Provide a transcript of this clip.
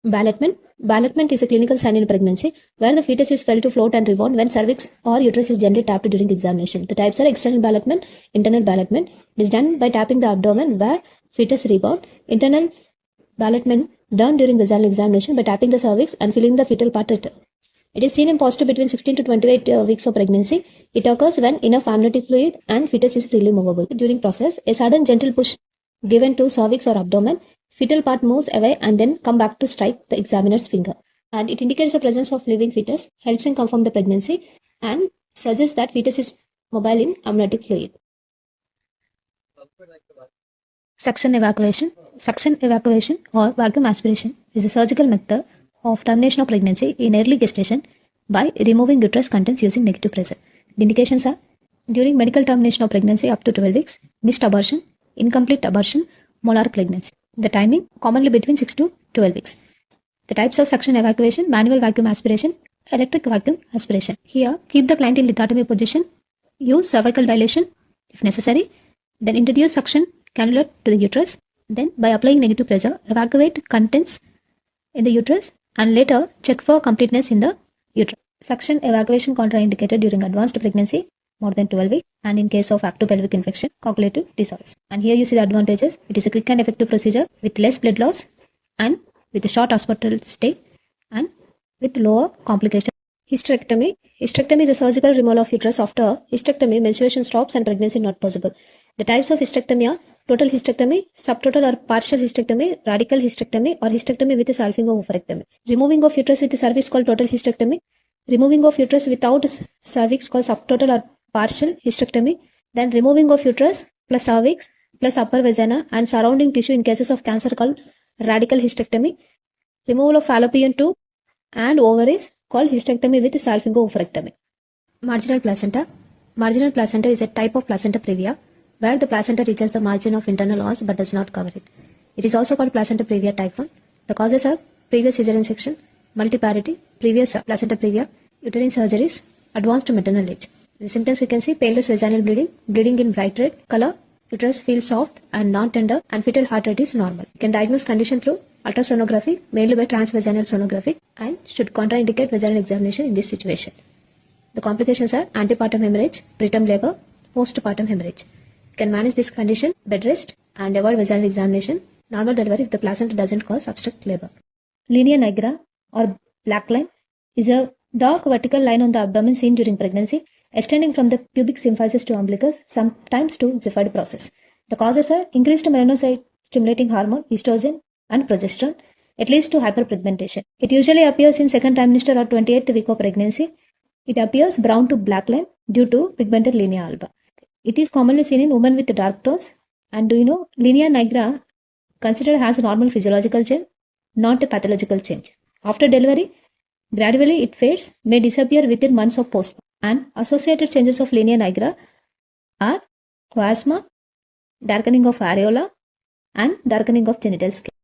Ballotment. Ballotment is a clinical sign in pregnancy where the fetus is felt to float and rebound when cervix or uterus is gently tapped during examination. The types are external ballotment, internal ballotment. It is done by tapping the abdomen where fetus rebound. Internal ballotment done during vaginal examination by tapping the cervix and filling the fetal part. It is seen in positive between 16 to 28 weeks of pregnancy. It occurs when enough amniotic fluid and fetus is freely movable. During process, a sudden gentle push given to cervix or abdomen, fetal part moves away and then come back to strike the examiner's finger. And it indicates the presence of living fetus, helps in confirm the pregnancy, and suggests that fetus is mobile in amniotic fluid. Suction evacuation. Suction evacuation or vacuum aspiration is a surgical method of termination of pregnancy in early gestation by removing uterus contents using negative pressure. The indications are during medical termination of pregnancy up to 12 weeks, missed abortion, incomplete abortion, molar pregnancy. The timing commonly between 6 to 12 weeks. The types of suction evacuation: manual vacuum aspiration, electric vacuum aspiration. Here, keep the client in lithotomy position, use cervical dilation if necessary, then introduce suction cannula to the uterus, then by applying negative pressure, evacuate contents in the uterus and later check for completeness in the uterus. Suction evacuation contraindicated during advanced pregnancy more than 12 weeks and in case of active pelvic infection, coagulative disorders. And here you see the advantages. It is a quick and effective procedure with less blood loss and with a short hospital stay and with lower complications. Hysterectomy. Hysterectomy is a surgical removal of uterus. After hysterectomy, menstruation stops and pregnancy not possible. The types of hysterectomy are total hysterectomy, subtotal or partial hysterectomy, radical hysterectomy, or hysterectomy with a salpingo-oophorectomy. Removing of uterus with the cervix called total hysterectomy. Removing of uterus without cervix called subtotal or partial hysterectomy. Then removing of uterus plus cervix plus upper vagina and surrounding tissue in cases of cancer called radical hysterectomy. Removal of fallopian tube and ovaries called hysterectomy with salpingo-oophorectomy. Marginal placenta. Marginal placenta is a type of placenta previa where the placenta reaches the margin of internal os but does not cover it. It is also called placenta previa type 1. The causes are previous cesarean section, multiparity, previous placenta previa, uterine surgeries, advanced maternal age. The symptoms we can see: painless vaginal bleeding, bleeding in bright red color, uterus feels soft and non-tender, and fetal heart rate is normal. You can diagnose condition through ultrasonography, mainly by transvaginal sonography, and should contraindicate vaginal examination in this situation. The complications are antepartum hemorrhage, preterm labor, postpartum hemorrhage. You can manage this condition, bed rest, and avoid vaginal examination, normal delivery if the placenta doesn't cause obstruct labor. Linea nigra or black line is a dark vertical line on the abdomen seen during pregnancy, extending from the pubic symphysis to umbilicus, sometimes to xiphoid process. The causes are increased melanocyte stimulating hormone, estrogen, and progesterone. It leads to hyperpigmentation. It usually appears in second trimester or 28th week of pregnancy. It appears brown to black line due to pigmented linea alba. It is commonly seen in women with dark tones. And do you know, linea nigra considered as a normal physiological change, not a pathological change. After delivery, gradually it fades, may disappear within months of postpartum. And associated changes of linea nigra are chiasma, darkening of areola, and darkening of genital skin.